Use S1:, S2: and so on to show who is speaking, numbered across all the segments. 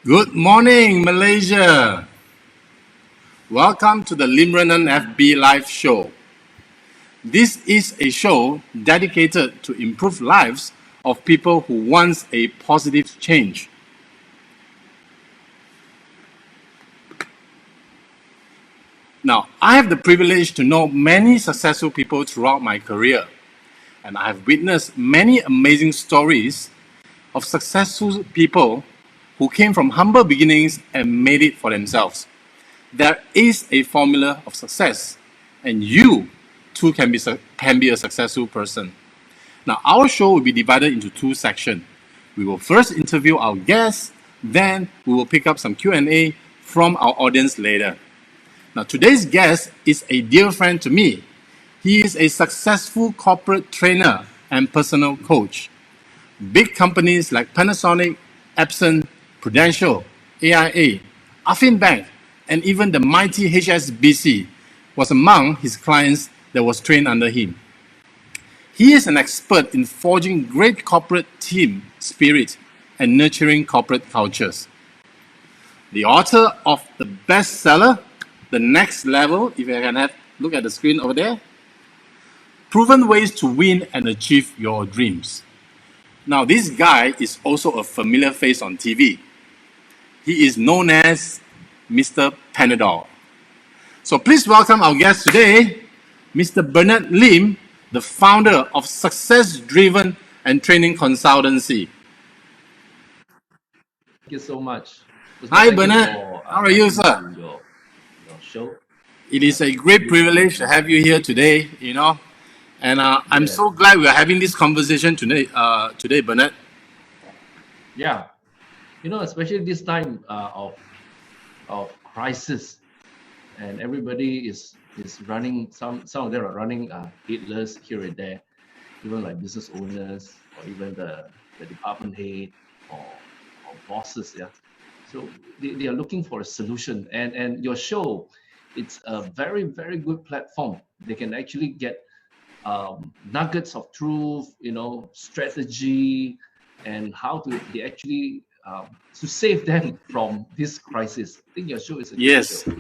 S1: Good morning, Malaysia. Welcome to the Limranan FB Live Show. This is a show dedicated to improve lives of people who want a positive change. Now, I have the privilege to know many successful people throughout my career, and I have witnessed many amazing stories of successful people who came from humble beginnings and made it for themselves. There is a formula of success, and you too can be a successful person. Now, our show will be divided into two sections. We will first interview our guests, then we will pick up some Q&A from our audience later. Now, today's guest is a dear friend to me. He is a successful corporate trainer and personal coach. Big companies like Panasonic, Epson, Prudential, AIA, Affin Bank, and even the mighty HSBC was among his clients that was trained under him. He is an expert in forging great corporate team spirit and nurturing corporate cultures. The author of the bestseller, The Next Level, if you can have look at the screen over there, Proven Ways to Win and Achieve Your Dreams. Now, this guy is also a familiar face on TV. He is known as Mr. Panadol. So please welcome our guest today, Mr. Bernard Lim, the founder of Success Driven and Training Consultancy.
S2: Thank you so much.
S1: Hi, Bernard. How are you, sir?
S2: Your show.
S1: It is a great privilege to have you here today, and I'm so glad we are having this conversation today, Bernard.
S2: Yeah, especially this time of crisis, and everybody is running. Some of them are running headless here and there, even like business owners or even the department head or bosses. Yeah, so they are looking for a solution, and your show, it's a very, very good platform. They can actually get nuggets of truth, strategy, and how they actually to save them from this crisis. I think your show is a good show.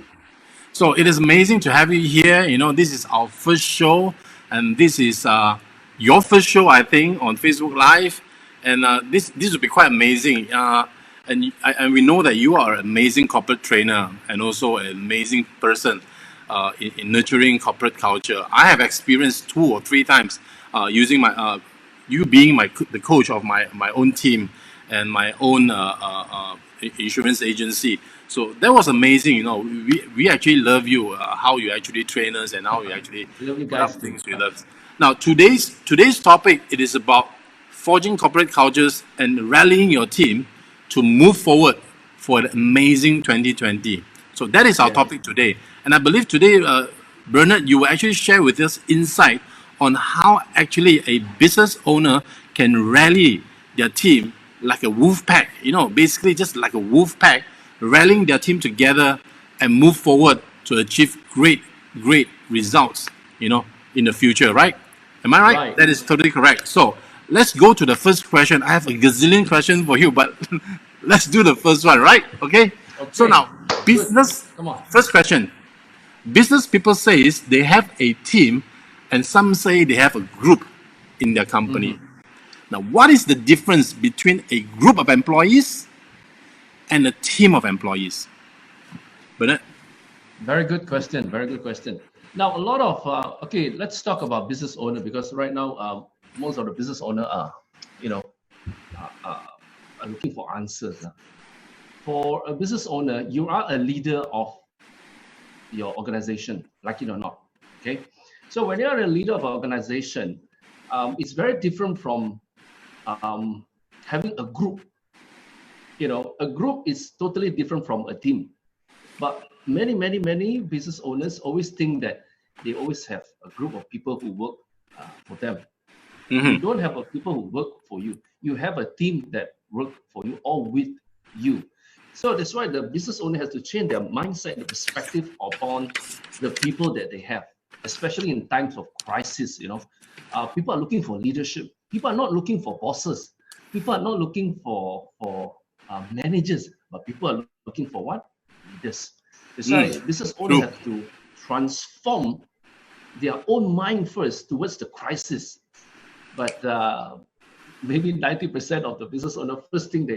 S1: So it is amazing to have you here. This is our first show, and this is your first show, I think, on Facebook Live, and this will be quite amazing. And we know that you are an amazing corporate trainer and also an amazing person in nurturing corporate culture. I have experienced 2 or 3 times using you being the coach of my own team and my own insurance agency. So that was amazing. We actually love you, how you actually train us and how you actually
S2: Love you
S1: put up
S2: guys.
S1: things with us. Now, today's topic, it is about forging corporate cultures and rallying your team to move forward for an amazing 2020. So that is our topic today. And I believe today, Bernard, you will actually share with us insight on how actually a business owner can rally their team like a wolf pack, basically just like a wolf pack, rallying their team together and move forward to achieve great results, in the future, right? Am I right?
S2: Right.
S1: That is totally correct. So let's go to the first question. I have a gazillion questions for you, but let's do the first one, right? Okay. So now, business.
S2: Come on.
S1: First question. Business people say they have a team, and some say they have a group in their company. Now, what is the difference between a group of employees and a team of employees? Bernard?
S2: Very good question. Very good question. Now, a lot of let's talk about business owner, because right now most of the business owner are looking for answers. For a business owner, you are a leader of your organization, like it or not. Okay, so when you are a leader of an organization, it's very different from having a group. A group is totally different from a team. But many business owners always think that they always have a group of people who work for them. You don't have people who work for you. You have a team that work for you or with you. So that's why the business owner has to change their mindset, the perspective upon the people that they have, especially in times of crisis. People are looking for leadership. People are not looking for bosses. People are not looking for managers, but people are looking for what? Leaders. That's why business owners have to transform their own mind first towards the crisis. But maybe 90% of the business owner, first thing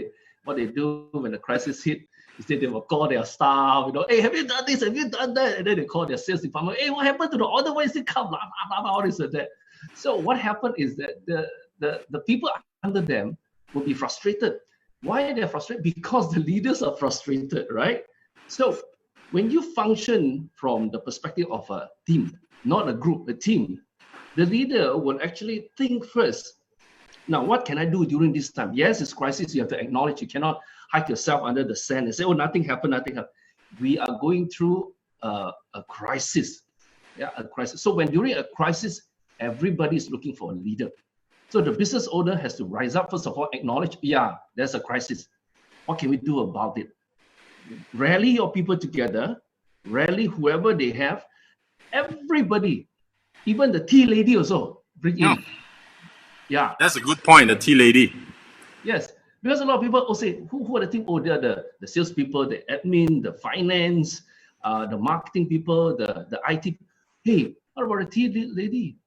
S2: what they do when the crisis hit is that they will call their staff, hey, have you done this? Have you done that? And then they call their sales department, hey, what happened to the order? Why is it come? Blah, blah, blah, all this and that. So what happened is that the people under them will be frustrated. Why they're frustrated? Because the leaders are frustrated, right? So when you function from the perspective of a team, not a group, a team, the leader will actually think first. Now, what can I do during this time? Yes, it's crisis. You have to acknowledge. You cannot hide yourself under the sand and say, oh, nothing happened, nothing happened. We are going through a crisis. Yeah, a crisis. So when during a crisis, everybody is looking for a leader. So the business owner has to rise up, first of all, acknowledge, yeah, there's a crisis. What can we do about it? Rally your people together, rally whoever they have, everybody, even the tea lady also, bring in. Yeah.
S1: That's a good point, the tea lady.
S2: Yes, because a lot of people will say, who are the team? Oh, they're the salespeople, the admin, the finance, the marketing people, the IT. Hey, what about the tea lady?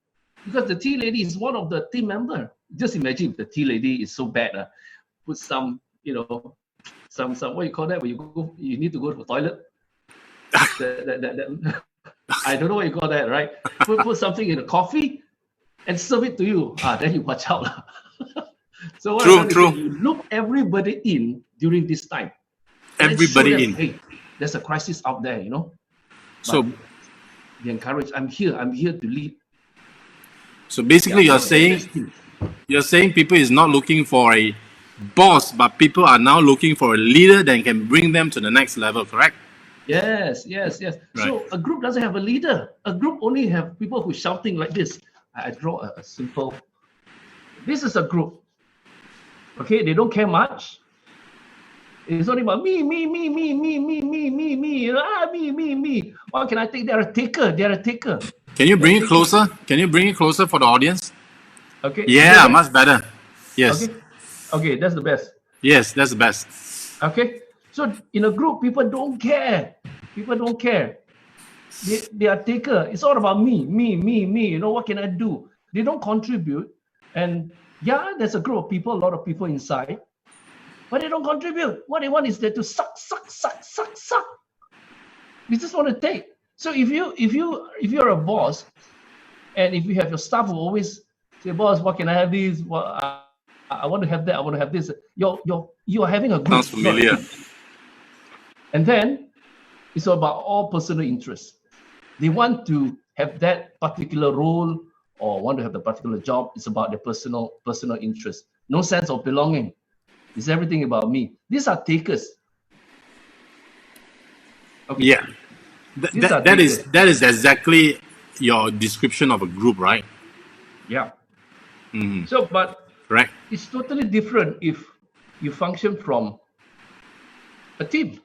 S2: Because the tea lady is one of the team member. Just imagine if the tea lady is so bad. Put some, some what you call that when you need to go to the toilet. I don't know what you call that, right? Put something in the coffee and serve it to you. Then you watch out. So what true. You look everybody in during this time.
S1: Everybody in.
S2: Hey, there's a crisis out there, But
S1: so
S2: be encouraged. I'm here to lead.
S1: So basically, you're saying people is not looking for a boss, but people are now looking for a leader that can bring them to the next level, correct?
S2: Yes. Right. So a group doesn't have a leader. A group only have people who shouting like this. I draw a simple. This is a group. Okay, they don't care much. It's only about me. Me. What can I take? They're a taker.
S1: Can you bring it closer? Can you bring it closer for the audience?
S2: Okay.
S1: Yeah, much better. Yes.
S2: Okay, that's the best.
S1: Yes, that's the best.
S2: Okay. So in a group, people don't care. They are taker. It's all about me. What can I do? They don't contribute. And yeah, there's a group of people, a lot of people inside, but they don't contribute. What they want is that to suck. We just want to take. So if you're a boss, and if you have your staff who always say, boss, what can I have this? I want to have that. I want to have this. You're having a group.
S1: Sounds familiar.
S2: And then it's about all personal interests. They want to have that particular role or want to have the particular job. It's about their personal interest. No sense of belonging. It's everything about me. These are takers.
S1: Okay. Yeah. That is exactly your description of a group, right?
S2: Yeah.
S1: Mm-hmm.
S2: So, but
S1: right.
S2: It's totally different if you function from a team.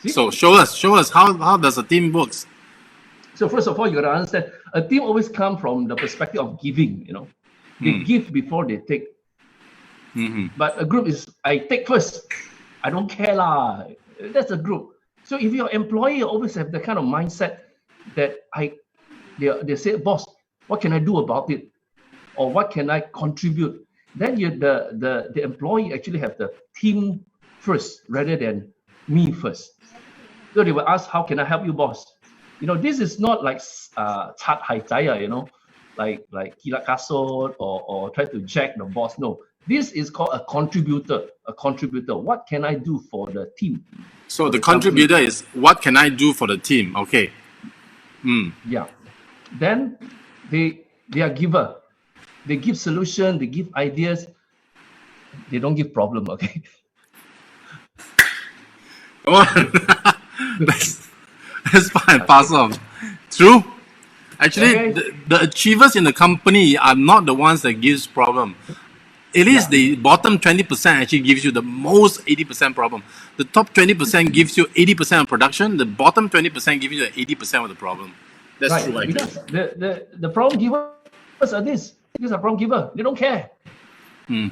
S2: See?
S1: So show us how does a team works.
S2: So first of all, you got to understand a team always comes from the perspective of giving. They give before they take.
S1: Mm-hmm.
S2: But a group is I take first. I don't care lah. That's a group. So if your employee always have the kind of mindset that they say, boss, what can I do about it, or what can I contribute? Then the employee actually have the team first rather than me first. So they will ask, how can I help you, boss? This is not like cat hai jaya, like kilat kasut or try to jack the boss. No, this is called a contributor. What can I do for the team?
S1: So the contributor is what can I do for the team? Okay.
S2: Yeah. Then they are giver. They give solution. They give ideas. They don't give problem. Okay.
S1: Come on. That's fine. Pass on. True. Actually, the achievers in the company are not the ones that gives problem. It is the bottom 20% actually gives you the most 80% problem. The top 20% gives you 80% of production. The bottom 20% gives you 80% of the problem. That's right. True.
S2: Because the problem givers are this. These are problem giver. They don't care. You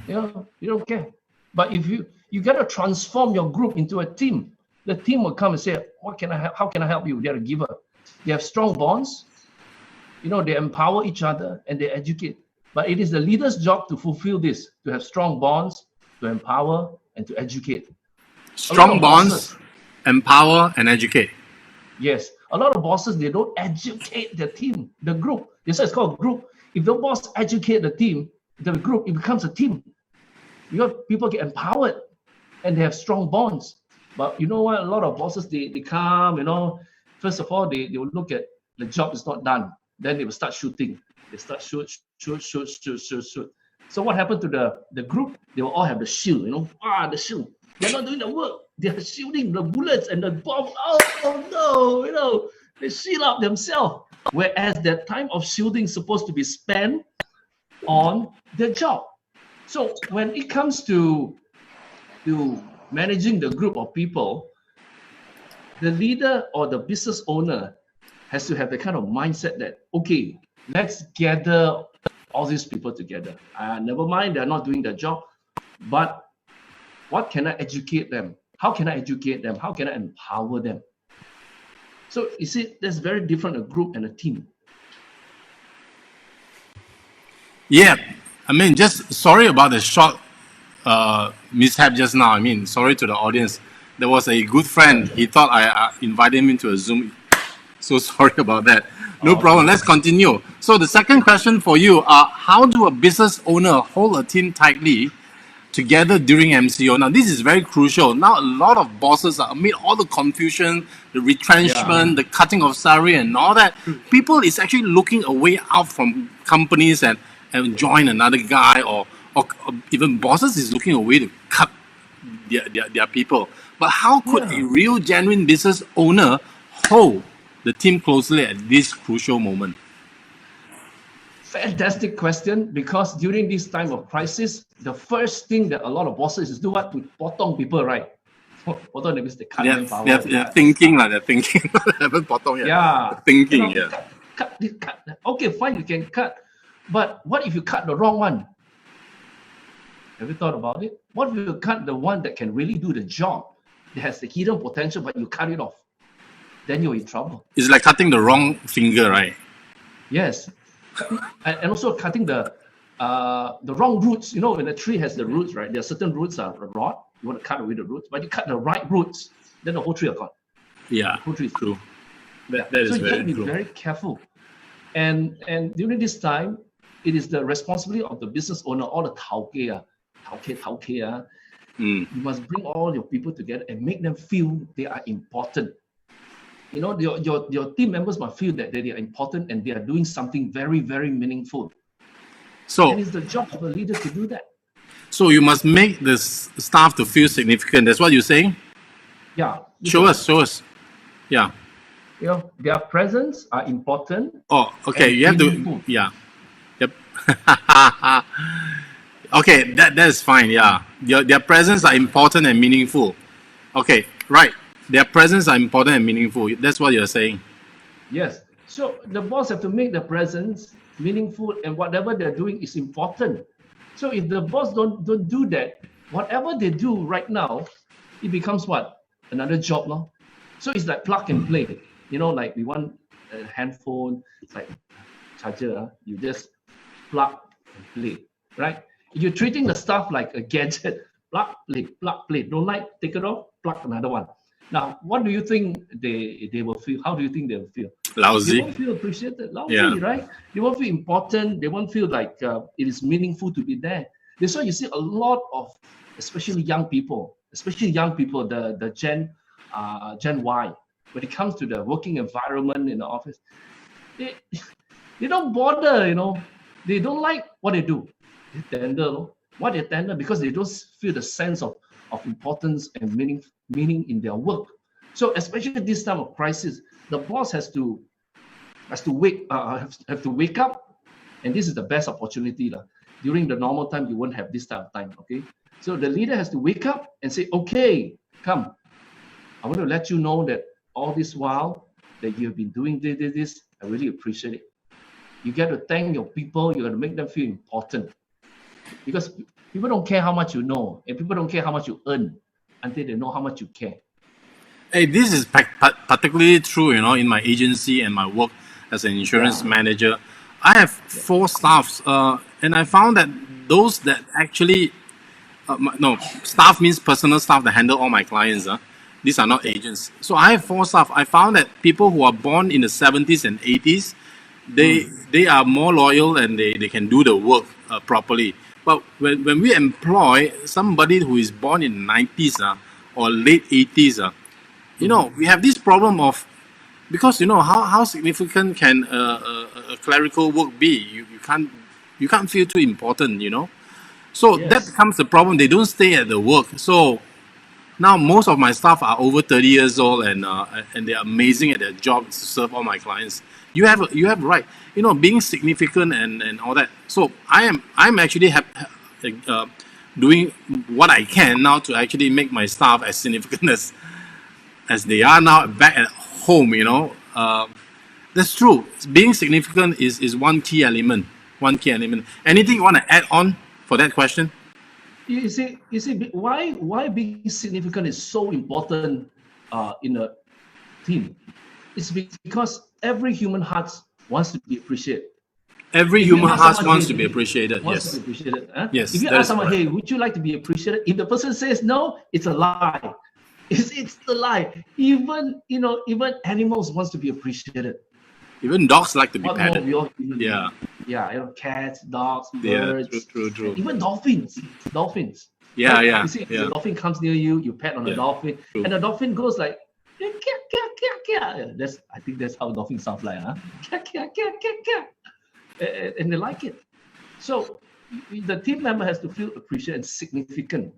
S2: don't care. But if You got to transform your group into a team. The team will come and say, "What can I help? How can I help you?" They're a giver. They have strong bonds. You know, they empower each other and they educate. But it is the leader's job to fulfill this, to have strong bonds, to empower and to educate.
S1: Strong bonds, empower, and educate.
S2: Yes, a lot of bosses, they don't educate the team, the group. That's why it's called group. If the boss educate the team, the group, it becomes a team. Because people get empowered and they have strong bonds. But you know what? A lot of bosses, they come, you know, first of all, they will look at the job is not done. Then they will start shooting. They start shoot. So what happened to the group? They will all have the shield, you know, the shield. They're not doing the work. They're shielding the bullets and the bomb. Oh no, you know, they shield up themselves. Whereas that time of shielding is supposed to be spent on the job. So when it comes to managing the group of people, the leader or the business owner has to have the kind of mindset that, okay, let's gather all these people together. Never mind, they're not doing their job, but what can I educate them? How can I educate them? How can I empower them? So you see, there's very different a group and a team.
S1: Yeah, I mean, just sorry about the short mishap just now. I mean, sorry to the audience. There was a good friend. He thought I invited him into a Zoom. So sorry about that. No problem. Let's continue. So the second question for you: how do a business owner hold a team tightly together during MCO? Now, this is very crucial. Now, a lot of bosses are amid all the confusion, the retrenchment, the cutting of salary, and all that. People is actually looking a way out from companies and join another guy, or even bosses is looking a way to cut their people. But how could a real, genuine business owner hold the team closely at this crucial moment?
S2: Fantastic question, because during this time of crisis, the first thing that a lot of bosses is do what? To potong people, right? Potong means they cut manpower.
S1: They're thinking like they're thinking. Haven't potong yet.
S2: Yeah.
S1: Thinking,
S2: you know, cut. Okay, fine, you can cut. But what if you cut the wrong one? Have you thought about it? What if you cut the one that can really do the job? It has the hidden potential, but you cut it off. Then you're in trouble.
S1: It's like cutting the wrong finger, right?
S2: Yes. And also cutting the wrong roots. You know, when a tree has the roots, right? There are certain roots are a rod. You want to cut away the roots, but you cut the right roots, then the whole tree are gone.
S1: Yeah,
S2: the whole tree is
S1: true. That
S2: so
S1: is
S2: you have
S1: very
S2: to be
S1: true.
S2: very careful. And during this time, it is the responsibility of the business owner, all the tao ke. You must bring all your people together and make them feel they are important. You know, your team members must feel that they are important and they are doing something very, very meaningful.
S1: So,
S2: and it's the job of a leader to do that.
S1: So you must make the staff to feel significant. That's what you're saying?
S2: Yeah.
S1: Show us. Yeah.
S2: You know, their presence are important.
S1: Oh, okay. You have to. Yeah. Yep. Okay, that is fine. Yeah. Their presence are important and meaningful. Okay, right. Their presence are important and meaningful. That's what you're saying.
S2: Yes. So the boss have to make the presence meaningful, and whatever they're doing is important. So if the boss don't do that, whatever they do right now, it becomes what? Another job, no? So it's like plug and play. You know, like we want a handphone, it's like charger, you just plug and play, right? You're treating the stuff like a gadget, plug, play. Don't like, take it off, plug another one. Now, what do you think they will feel? How do you think they will feel?
S1: Lousy.
S2: They won't feel appreciated. Lousy, right? They won't feel important. They won't feel like it is meaningful to be there. That's why you see a lot of, especially young people, the Gen Y, when it comes to the working environment in the office, they don't bother, you know. They don't like what they do. They tender, what they tender, because they don't feel the sense of importance and meaning in their work. So especially at this time of crisis, the boss has to wake up, and this is the best opportunity. During the normal time, you won't have this type of time. Okay, so the leader has to wake up and say, okay, come, I want to let you know that all this while that you have been doing this, I really appreciate it. You get to thank your people. You got to make them feel important, because People don't care how much you know, and people don't care how much you earn until they know how much you care.
S1: Hey, this is particularly true, in my agency and my work as an insurance manager. I have 4 staffs, and I found that those that actually, no, staff means personal staff that handle all my clients. These are not agents. So I have 4 staff. I found that people who are born in the 70s and 80s, they are more loyal and they can do the work properly. But when we employ somebody who is born in the 90s or late 80s, we have this problem of, because how significant can a clerical work be? You can't feel too important. So that
S2: Yes.
S1: becomes the problem. They don't stay at the work. So now most of my staff are over 30 years old, and they're amazing at their job to serve all my clients. You have right. Being significant and all that. So I'm actually doing what I can now to actually make my staff as significant as they are now back at home. That's true. Being significant is one key element. One key element. Anything you want to add on for that question?
S2: You see, why being significant is so important in a team. It's because every human heart wants to be appreciated.
S1: Every
S2: If you
S1: human
S2: ask
S1: heart
S2: someone,
S1: wants
S2: hey,
S1: to be appreciated.
S2: wants
S1: Yes.
S2: to be appreciated.
S1: Yes,
S2: If you
S1: that
S2: ask
S1: is
S2: someone,
S1: correct.
S2: hey, would you like to be appreciated? If the person says no, it's a lie. It's a lie. Even animals wants to be appreciated.
S1: Even dogs like to be
S2: What more
S1: patted.
S2: we all human
S1: Yeah.
S2: beings? Yeah, cats, dogs,
S1: Yeah.
S2: birds,
S1: True.
S2: and even dolphins. Dolphins.
S1: Yeah.
S2: Right?
S1: Yeah.
S2: You see,
S1: Yeah.
S2: the dolphin comes near you, you pet on the
S1: Yeah.
S2: dolphin,
S1: True.
S2: and the dolphin goes like, "Kia, kia, kia, kia." Yeah, I think that's how a dolphin sounds like, huh? Kia, kia, kia, kia, kia. And they like it. So the team member has to feel appreciated and significant.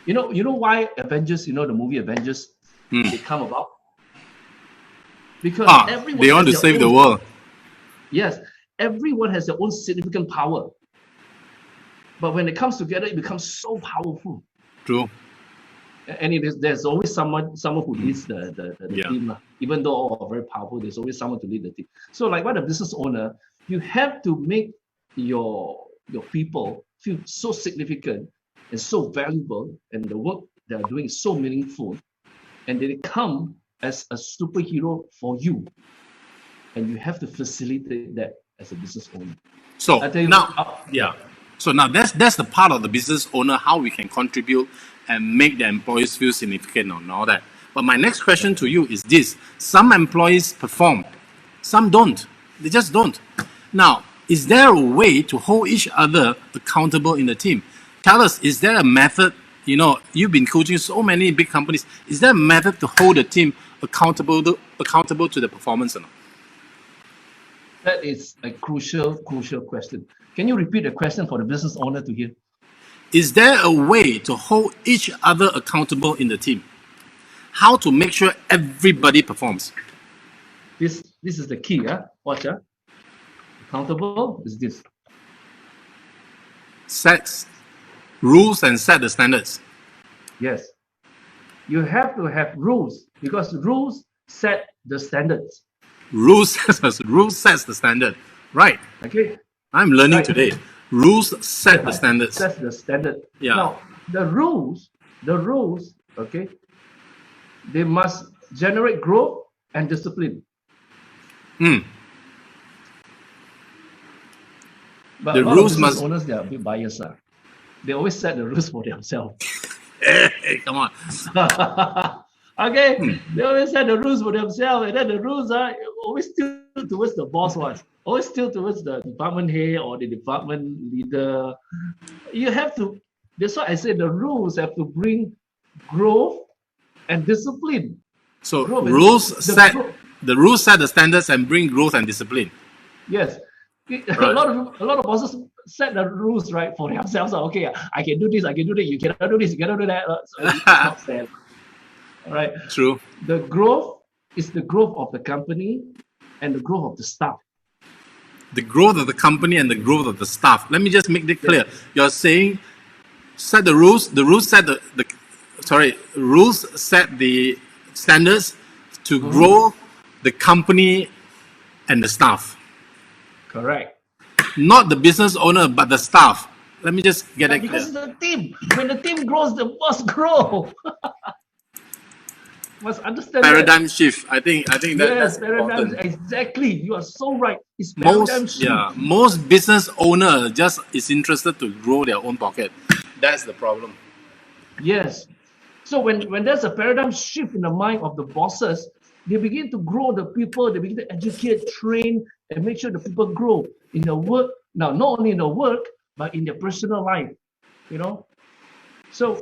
S2: You know why Avengers, the movie Avengers, they come about? Because everyone
S1: They want to
S2: has their
S1: save the
S2: own,
S1: world.
S2: yes, everyone has their own significant power. But when it comes together, it becomes so powerful.
S1: True.
S2: And there's always someone who leads the
S1: Yeah.
S2: team. Even though all are very powerful, there's always someone to lead the team. So like what a business owner, you have to make your people feel so significant and so valuable, and the work they are doing is so meaningful, and they come as a superhero for you. And you have to facilitate that as a business owner.
S1: So
S2: I tell you,
S1: now, yeah. So now that's the part of the business owner, how we can contribute and make the employees feel significant and all that. But my next question to you is this: some employees perform, some don't. They just don't. Now, is there a way to hold each other accountable in the team? Tell us, is there a method? You've been coaching so many big companies. Is there a method to hold the team accountable to the performance or not?
S2: that is a crucial question. Can you repeat the question for the business owner to hear?
S1: Is there a way to hold each other accountable in the team? How to make sure everybody performs?
S2: This is the key. Watch. Accountable is this.
S1: Sets rules and set the standards.
S2: Yes. You have to have rules because rules set the standards.
S1: Rules sets the standard. Right.
S2: Okay.
S1: I'm learning
S2: Right.
S1: today. Rules set the standards.
S2: Sets the standard.
S1: Yeah.
S2: Now the rules, okay, they must generate growth and discipline. But
S1: The
S2: a lot
S1: rules
S2: of business
S1: must-
S2: owners, they are a bit biased. They always set the rules for themselves.
S1: Hey, come on.
S2: Okay, they always set the rules for themselves, and then the rules are always still towards the boss ones, always still towards the department head or the department leader. You have to. That's why I say the rules have to bring growth and discipline.
S1: So
S2: Growth and
S1: rules
S2: the
S1: set the standards and bring growth and discipline.
S2: Yes, a lot of bosses set the rules right for themselves. Okay, I can do this, I can do that. You cannot do this, you cannot do that. So it's not fair. All right.
S1: True.
S2: The growth is the growth of the company and the growth of the staff.
S1: The growth of the company and the growth of the staff. Let me just make it clear. You're saying set the rules. The rules set rules set the standards to grow the company and the staff.
S2: Correct.
S1: Not the business owner, but the staff. let me just get it
S2: because
S1: clear.
S2: it's a team. When the team grows, the boss grow. Must understand
S1: Paradigm shift. I think that's
S2: yes, paradigm.
S1: important.
S2: Exactly. You are so right. It's paradigm shift.
S1: Most business owner just is interested to grow their own pocket. That's the problem.
S2: Yes. So when there's a paradigm shift in the mind of the bosses, they begin to grow the people, they begin to educate, train, and make sure the people grow in their work. Now, not only in the work, but in their personal life, you know. So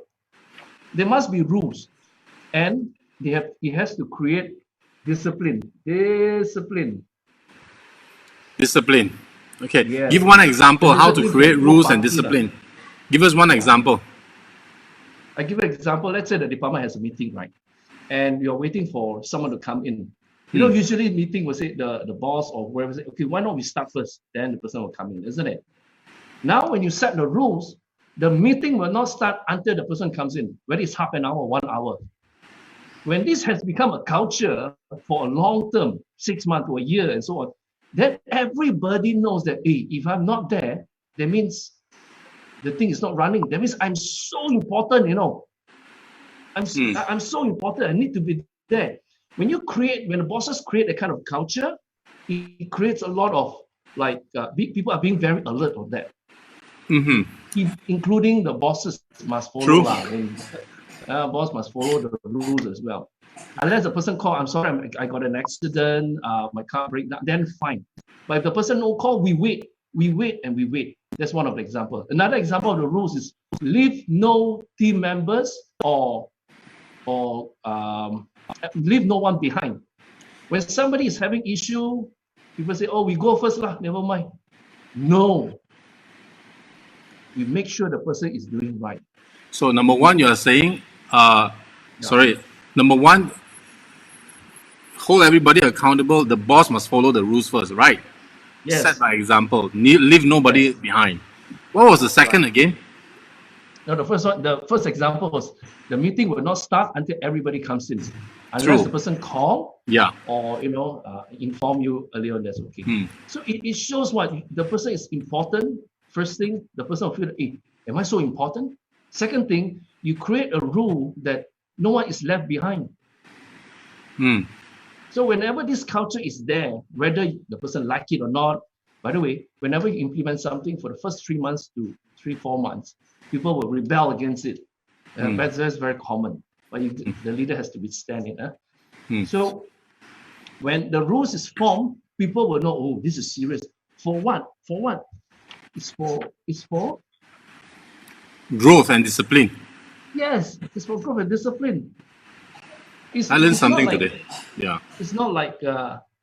S2: there must be rules, and it has to create discipline.
S1: Discipline. Okay.
S2: Yes.
S1: Give one example
S2: The
S1: how to
S2: discipline
S1: create
S2: from both
S1: rules and
S2: parties.
S1: discipline. Give us one example.
S2: I give an example. Let's say the department has a meeting, right? And you're waiting for someone to come in. You know, usually meeting will say the boss or whoever say, okay, why not we start first? Then the person will come in, isn't it? Now, when you set the rules, the meeting will not start until the person comes in, whether it's half an hour or 1 hour. When this has become a culture for a long term, 6 months or a year and so on, then everybody knows that, hey, if I'm not there, that means the thing is not running. That means I'm so important, you know. I'm so important. I need to be there. When the bosses create a kind of culture, it creates a lot of people are being very alert of that. Including the bosses must follow. Boss must follow the rules as well. Unless the person call, I'm sorry, I got an accident, my car break down, then fine. But if the person no call, we wait. That's one of the examples. Another example of the rules is leave no team members or leave no one behind. When somebody is having issue, people say, "Oh, we go first lah, never mind." No, we make sure the person is doing right.
S1: So number one, you are saying, number one, hold everybody accountable. The boss must follow the rules first, right?
S2: Yes.
S1: Set by example. Leave nobody behind. What was the second again?
S2: No, the first example was the meeting will not start until everybody comes in, unless the person call, or inform you earlier. That's okay. So it shows what the person is important. First thing, the person will feel, hey, am I so important? Second thing, you create a rule that no one is left behind. So whenever this culture is there, whether the person like it or not, by the way, whenever you implement something for the first 3 months to 4 months, people will rebel against it. That's very common. But the leader has to withstand it. So when the rules is formed, people will know, oh, this is serious. For what? It's for
S1: growth and discipline.
S2: Yes, it's for growth and discipline.
S1: I learned something today. Yeah.
S2: It's not like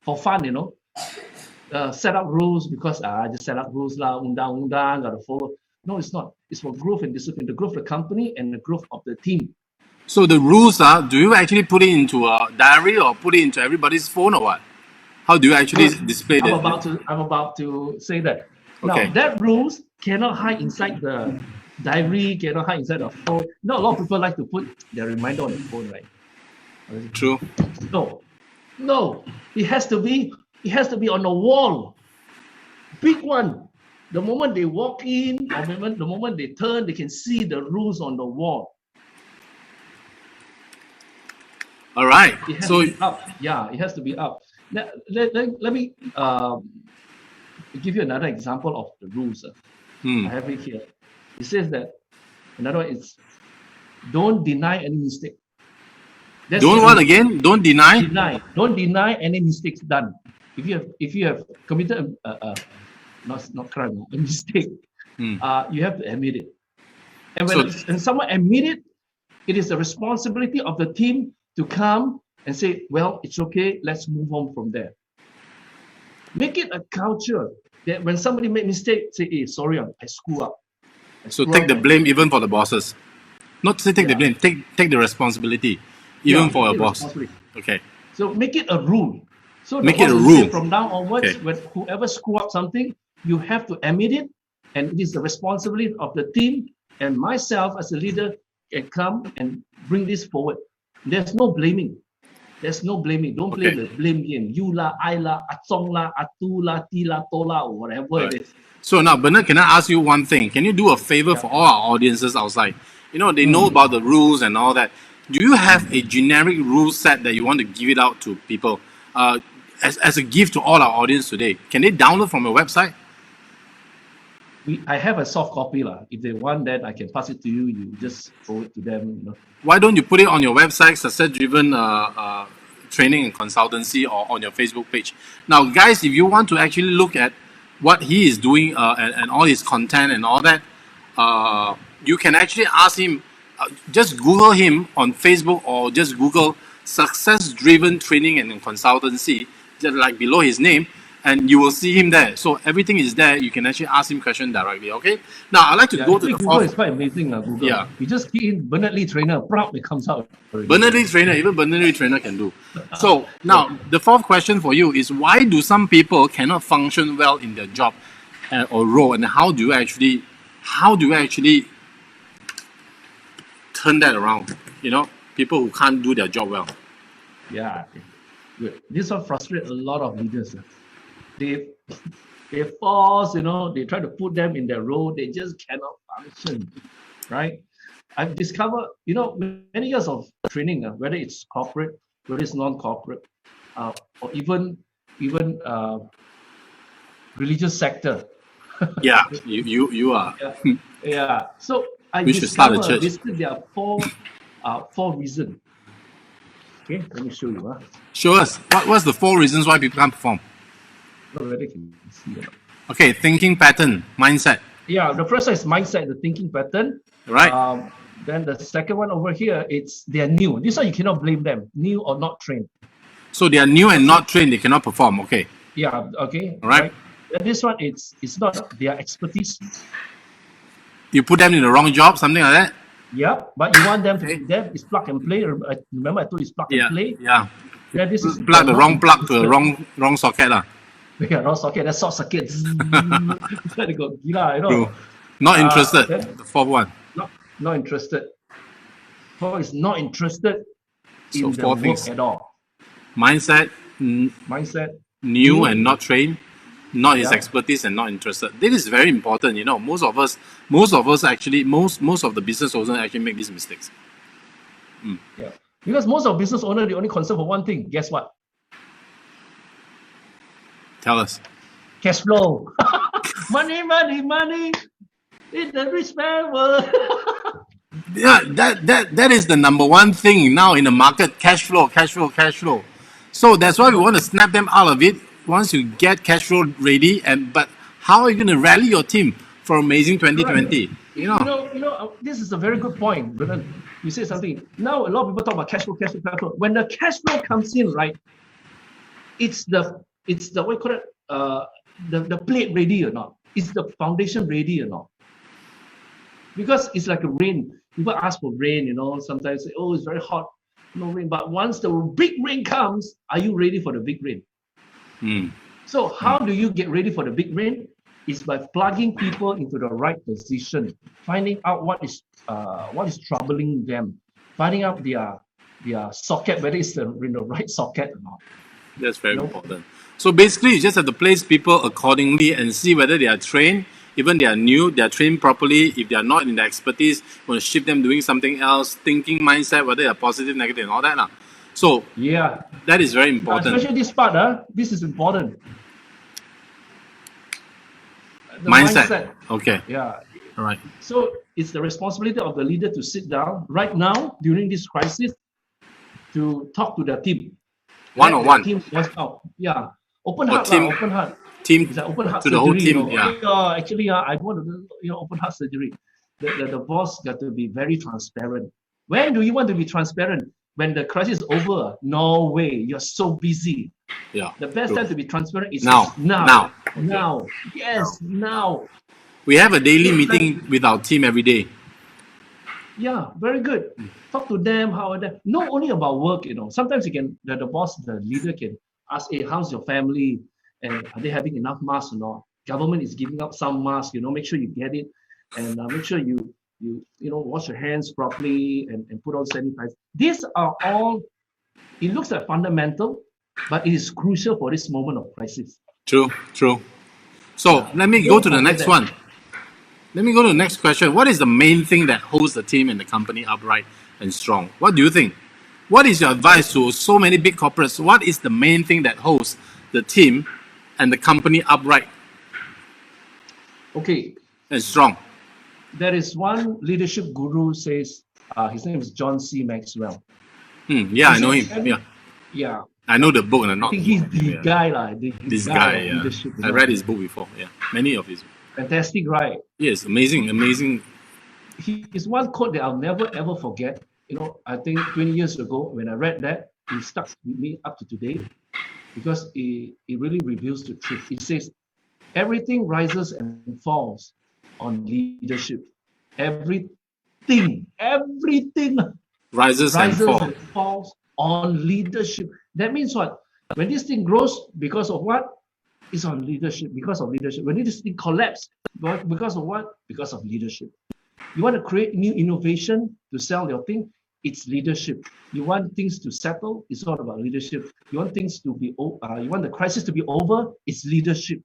S2: for fun, set up rules because I just set up rules lah, undang-undang, gotta follow. No, it's not. It's for growth and discipline, the growth of the company and the growth of the team.
S1: So the rules are, do you actually put it into a diary or put it into everybody's phone or what? How do you actually display that?
S2: I'm about to say that.
S1: Okay.
S2: Now, that rules cannot hide inside the diary, cannot hide inside the phone. Not a lot of people like to put their reminder on the phone, right?
S1: True.
S2: No. It has to be on the wall. Big one. The moment they walk in, or the moment they turn, they can see the rules on the wall.
S1: All right.
S2: It has to be up. Yeah, it has to be up. Now, let me give you another example of the rules. I have it here. It says that another one is don't deny any mistake.
S1: Don't what again? Don't deny.
S2: Don't deny any mistakes done. If you have committed not crime, a mistake, you have to admit it. And when someone admit it, it is the responsibility of the team to come and say, well, it's okay, let's move on from there. Make it a culture that when somebody make mistake, say, hey, sorry, I screw up.
S1: So take the blame even for the bosses. Not to take the blame, take the responsibility even for a boss. Okay.
S2: So make it a rule. So
S1: make it a rule.
S2: From now onwards, when whoever screw up something, you have to admit it, and it is the responsibility of the team and myself as a leader can come and bring this forward. There's no blaming. There's no blaming. Don't play the blame game. You la, I la, Atong la, Atu la, Ti la, Tola, or whatever it is.
S1: So now, Bernard, can I ask you one thing? Can you do a favor for all our audiences outside? You know, they know about the rules and all that. Do you have a generic rule set that you want to give it out to people as a gift to all our audience today? Can they download from your website?
S2: I have a soft copy lah. If they want that, I can pass it to you. You just forward to them. You know.
S1: Why don't you put it on your website, success-driven training and consultancy, or on your Facebook page? Now, guys, if you want to actually look at what he is doing and all his content and all that, you can actually ask him. Just Google him on Facebook, or just Google success-driven training and consultancy, just like below his name, and you will see him there. So everything is there. You can actually ask him questions directly. Okay. Now I'd like to go to the
S2: Google is quite amazing. Google. Yeah. You just key in Bernard Lee trainer, proud it comes out.
S1: Bernard Lee trainer, even Bernard Lee trainer can do. So now the fourth question for you is, why do some people cannot function well in their job or role, and how do you actually turn that around? You know, people who can't do their job well.
S2: Yeah. Good. This will frustrate a lot of leaders. They force, you know, they try to put them in their role. They just cannot function, right? I've discovered, you know, many years of training, whether it's corporate, whether it's non-corporate, or even religious sector.
S1: Yeah, you are.
S2: Yeah. So I
S1: we should start a church.
S2: Basically, there are four reasons. Okay, let me show you.
S1: Show us. What's the 4 reasons why people can't perform? Okay, thinking pattern, mindset.
S2: Yeah, the first one is mindset, the thinking pattern.
S1: Right.
S2: Then the second one over here, they're new. This one you cannot blame them, new or not trained.
S1: So they are new and not trained, they cannot perform. Okay.
S2: Yeah. Okay.
S1: All right.
S2: And this one, it's not their expertise.
S1: You put them in the wrong job, something like that.
S2: Yeah, but you want them to be there. It's plug and play. Remember, I told you it's plug and play.
S1: Yeah.
S2: Then this is
S1: plug the wrong plug to the wrong socket lah.
S2: Yeah, wrong socket. That's short circuit. They go gila, you know.
S1: True. Not interested. The fourth one.
S2: Not interested. Four is not interested in the work at all.
S1: Mindset. New and not trained. Not his expertise and not interested. This is very important. You know, most of us actually, most of the business owners actually make these mistakes.
S2: Yeah. Because most of business owners, they only concern for one thing. Guess what?
S1: Tell us.
S2: Cash flow. Money in the rich man world.
S1: Yeah, that is the number one thing now in the market. Cash flow. So that's why we want to snap them out of it once you get cash flow ready. But how are you going to rally your team for amazing 2020? Right. You
S2: know, this is a very good point. But you say something. Now a lot of people talk about cash flow. When the cash flow comes in, right? It's the what you call it, the plate ready or not? Is the foundation ready or not? Because it's like a rain. People ask for rain, you know, sometimes say, oh, it's very hot, no rain. But once the big rain comes, are you ready for the big rain? So how do you get ready for the big rain? It's by plugging people into the right position, finding out what is troubling them, finding out their socket, whether it's in the right socket or not.
S1: That's very important. So basically, you just have to place people accordingly and see whether they are trained. Even they are new, they are trained properly. If they are not in the expertise, you want to shift them doing something else, thinking mindset, whether they are positive, negative, and all that. So
S2: yeah,
S1: that is very important.
S2: Especially this part, this is important. The
S1: mindset. Okay.
S2: Yeah.
S1: All right.
S2: So it's the responsibility of the leader to sit down right now during this crisis to talk to their team.
S1: One-on-one.
S2: Team voice out. Yeah. Open heart. Open heart.
S1: Team
S2: it's like open heart
S1: to
S2: surgery,
S1: the whole team.
S2: You know? Actually, I want to do open heart surgery. The boss got to be very transparent. When do you want to be transparent? When the crisis is over? No way. You're so busy.
S1: Yeah.
S2: The best time to be transparent is
S1: now.
S2: Yes, now.
S1: We have a daily meeting with our team every day.
S2: Yeah, very good. Talk to them, how are they? Not only about work, you know. Sometimes you can, the boss, the leader can ask, hey, how's your family? And are they having enough masks or not? Government is giving out some masks, you know, make sure you get it. And make sure you wash your hands properly and put on sanitizer. These are all It looks like fundamental, but it is crucial for this moment of crisis.
S1: True. So let me go to the next one. Let me go to the next question. What is the main thing that holds the team and the company upright and strong? What do you think? What is your advice to so many big corporates? What is the main thing that holds the team and the company upright
S2: Okay,
S1: and strong?
S2: there is one leadership guru says, his name is John C. Maxwell.
S1: Yeah, I know him.
S2: Yeah.
S1: I know the book and
S2: I
S1: not.
S2: think he's the guy,
S1: This guy,
S2: of leadership.
S1: I read his book before. Yeah, many of his.
S2: Fantastic, right?
S1: Yes, amazing.
S2: His one quote that I'll never ever forget. I think 20 years ago when I read that, it stuck with me up to today because it really reveals the truth. It says, everything rises and falls on leadership. Everything
S1: Rises and
S2: falls on leadership. That means what? When this thing grows, because of what? It's on leadership, because of leadership. When this thing collapses, because of what? Because of leadership. You want to create new innovation to sell your thing? It's leadership. You want things to settle? It's all about leadership. You want things to be you want the crisis to be over? It's leadership.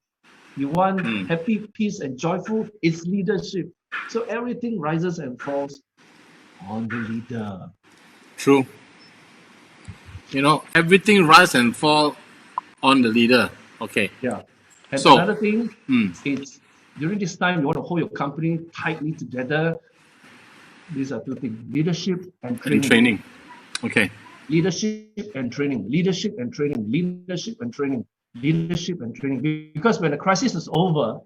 S2: You want happy, peace, and joyful? It's leadership. So everything rises and falls on the leader.
S1: True. Everything rises and falls on the leader. Okay.
S2: Yeah. And so, another thing, it's during this time you want to hold your company tightly together. These are two things: leadership and training.
S1: Okay.
S2: Leadership and training. Leadership and training. Leadership and training. Leadership and training. Because when the crisis is over,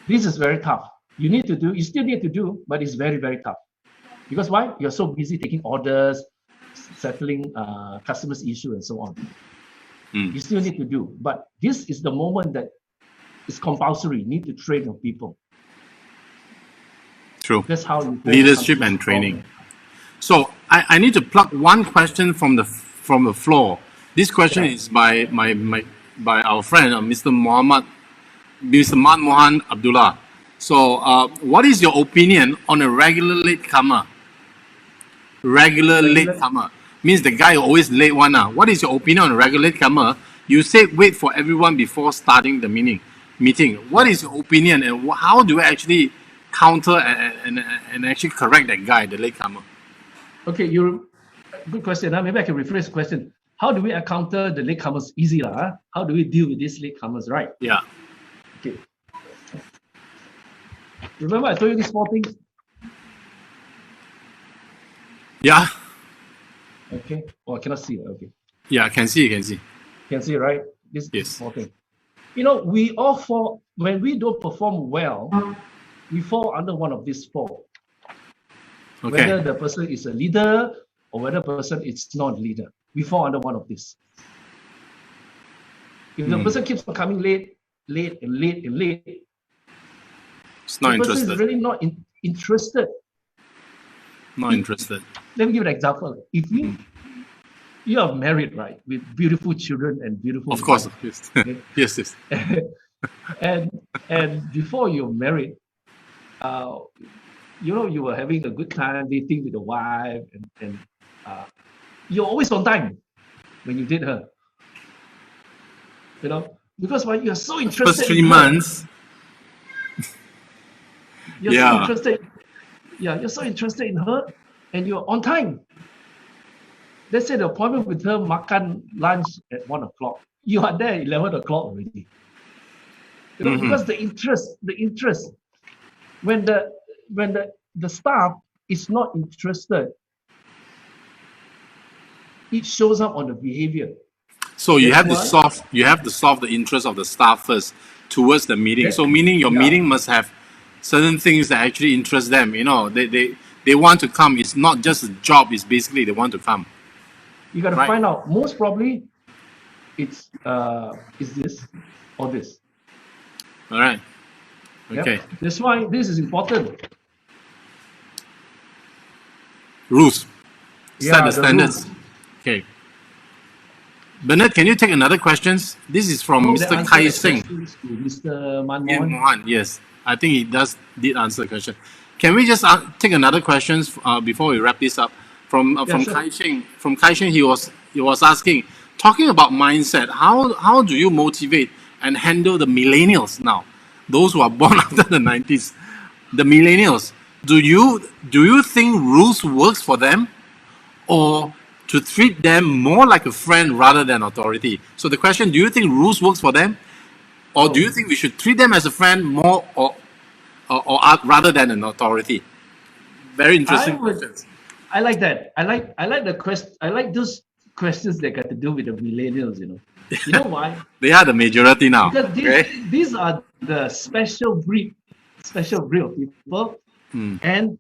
S2: this is very tough. You still need to do, but it's very, very tough. Because why? You're so busy taking orders, settling customers' issue, and so on. You still need to do, but this is the moment that is compulsory. You need to train your people.
S1: True.
S2: That's how you
S1: leadership and training. So I need to plug one question from the floor. This question is by our friend Mr. Mohan Abdullah. So what is your opinion on a regular latecomer? Regular latecomer means the guy who always late one. What is your opinion on a regular latecomer? You said wait for everyone before starting the meeting. What is your opinion, and how do we actually counter and actually correct that guy, the latecomer?
S2: Okay, good question. Maybe I can rephrase the question. How do we counter the latecomers? Easy, How do we deal with these latecomers, right?
S1: Yeah.
S2: Okay. Remember I told you these 4 things?
S1: Yeah.
S2: Okay. Oh, I cannot see it. Okay.
S1: Yeah, I can see.
S2: Can see, right? This
S1: yes.
S2: 4 things. We all fall, when we don't perform well, we fall under one of these 4. Okay. Whether the person is a leader or whether the person is not a leader, we fall under one of these. If the person keeps coming late,
S1: it's not
S2: the
S1: interested.
S2: person is really not interested.
S1: Not interested.
S2: Let me give an example. If you are married, right, with beautiful children and beautiful.
S1: Of course, yes. Okay? yes.
S2: and before you're married, you were having a good time dating with the wife, and you're always on time when you date her. Because why? You're so interested.
S1: First 3 months.
S2: You're so interested. Yeah, you're so interested in her, and you're on time. Let's say the appointment with her, makan lunch at 1 o'clock. You are there at 11 o'clock already. Because the interest. When the staff is not interested, it shows up on the behavior.
S1: So you have to solve the interest of the staff first towards the meeting. So meaning your meeting must have certain things that actually interest them. They want to come. It's not just a job. It's basically they want to come.
S2: You got to find out. Most probably, it's this or this.
S1: All right. Okay.
S2: Yep. That's why this is important.
S1: Rules. Set the standards.
S2: Rules.
S1: Okay. Bernard, can you take another questions? This is from Mr. Kai Singh.
S2: Mr.
S1: Mohan. Yes, I think he did answer the question. Can we just take another questions before we wrap this up? From Kai Singh. From Kai Singh, he was he was asking, talking about mindset, how do you motivate and handle the millennials now, those who are born after the 90s, the millennials? Do you think rules works for them, or to treat them more like a friend rather than authority? So the question: do you think rules works for them, or do you think we should treat them as a friend more, or rather than an authority? Very interesting questions.
S2: I like that. I like the question. I like those questions that got to do with the millennials. You know why?
S1: They are the majority now.
S2: Because
S1: Okay?
S2: these are the special breed of people, and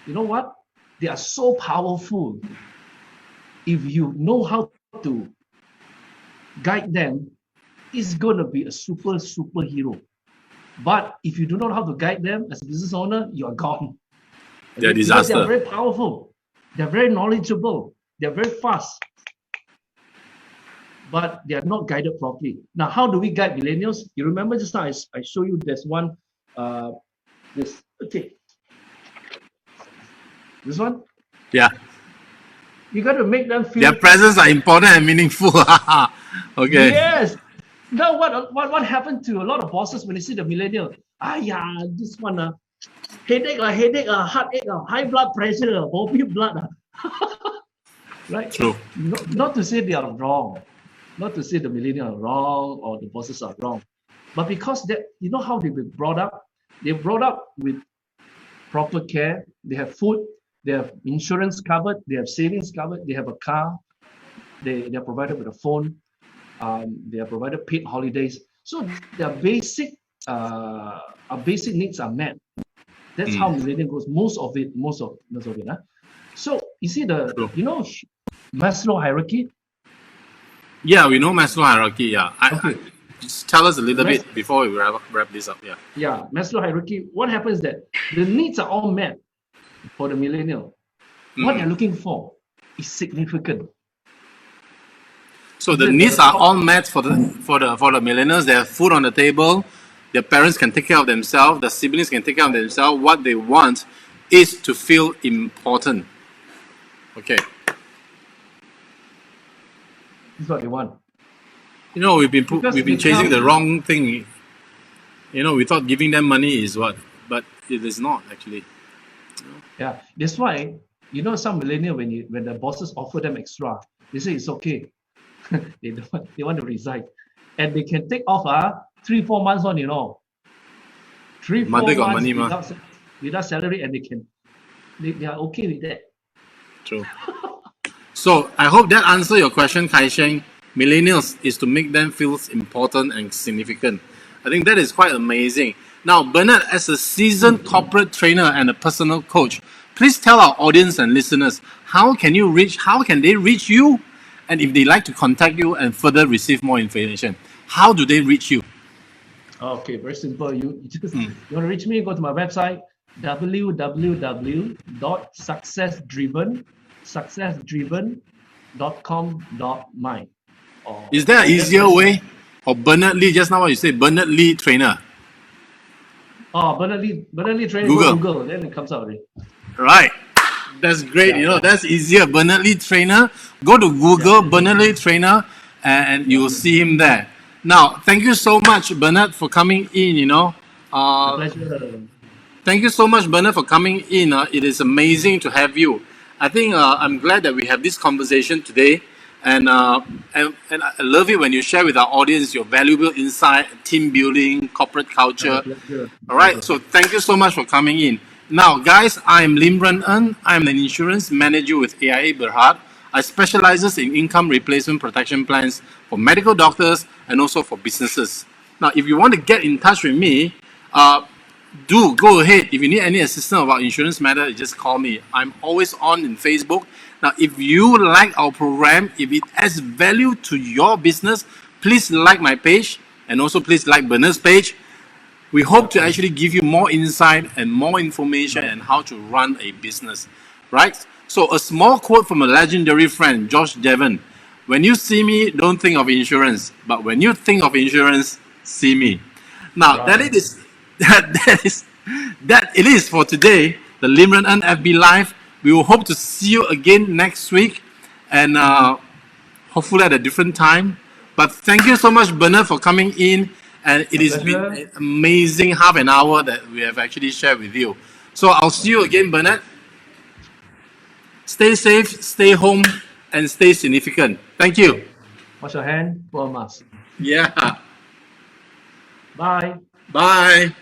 S2: you know what? They are so powerful. If you know how to guide them, it's gonna be a superhero. But if you do not know how to guide them as a business owner, you are gone.
S1: They're a
S2: Because
S1: disaster.
S2: they're very powerful, they're very knowledgeable, they're very fast, but they are not guided properly. Now, how do we guide millennials? You remember just now I show you there's one, this one.
S1: Yeah.
S2: You got to make them feel.
S1: Their presence are important and meaningful. Okay.
S2: Yes. Now, what happened to a lot of bosses when they see the millennial? Yeah, this one, headache, heartache, high blood pressure, bobby blood. Right?
S1: True.
S2: Not to say they are wrong, not to say the millennials are wrong or the bosses are wrong, but because you know how they've been brought up. They're brought up with proper care. They have food, they have insurance covered, they have savings covered, they have a car, they are provided with a phone, they are provided paid holidays. So their basic needs are met. That's how millennial goes. Most of it. Huh? So you see Maslow hierarchy.
S1: Yeah, we know Maslow hierarchy. Yeah.
S2: Okay.
S1: Just tell us a little bit before we wrap this up. Yeah.
S2: Yeah, Maslow hierarchy. What happens is that the needs are all met for the millennial. What they're looking for is significant.
S1: So the needs are all met for the millennials. They have food on the table. Their parents can take care of themselves. Their siblings can take care of themselves. What they want is to feel important. Okay.
S2: This is what they want.
S1: We've been chasing the wrong thing. We thought giving them money is what, but it is not actually.
S2: Yeah, that's why some millennial when the bosses offer them extra, they say it's okay. they want to resign, and they can take off 3-4 months on 3-4 months without salary, and they are okay with that.
S1: True. So I hope that answers your question, Kai Sheng. Millennials is to make them feel important and significant. I think that is quite amazing. Now, Bernard, as a seasoned corporate trainer and a personal coach, please tell our audience and listeners how can they reach you, and if they like to contact you and further receive more information, how do they reach you?
S2: Okay, very simple. You want to reach me? Go to my website www.successdriven.com.my.
S1: Is there an easier way? Or Bernard Lee, just now what you said, Bernard Lee Trainer.
S2: Bernard Lee Trainer, Google, then it comes out already.
S1: Right. That's great. That's easier. Bernard Lee Trainer. Go to Google, Bernard Lee Trainer, and you will see him there. Now, thank you so much, Bernard, for coming in,
S2: My pleasure.
S1: Thank you so much, Bernard, for coming in. It is amazing to have you. I think I'm glad that we have this conversation today. And I love it when you share with our audience your valuable insight, team building, corporate culture. All right, so thank you so much for coming in. Now, guys, I'm Lim Ren En. I'm an insurance manager with AIA Berhad. I specialize in income replacement protection plans for medical doctors and also for businesses. Now, if you want to get in touch with me, do go ahead. If you need any assistance about insurance matter, just call me. I'm always on in Facebook. Now, if you like our program, if it adds value to your business, please like my page and also please like Bernard's page. We hope to actually give you more insight and more information on how to run a business, right? So a small quote from a legendary friend, Josh Devon. When you see me, don't think of insurance, but when you think of insurance, see me. Now, that it is for today, the Lim Ren En FB Live. We will hope to see you again next week. And hopefully at a different time. But thank you so much, Bernard, for coming in. And it has been
S2: pleasure.
S1: an amazing half an hour that we have actually shared with you. So I'll see you again, Bernard. Stay safe, stay home, and stay significant. Thank you.
S2: Wash your hand, wear a mask.
S1: Yeah.
S2: Bye.
S1: Bye.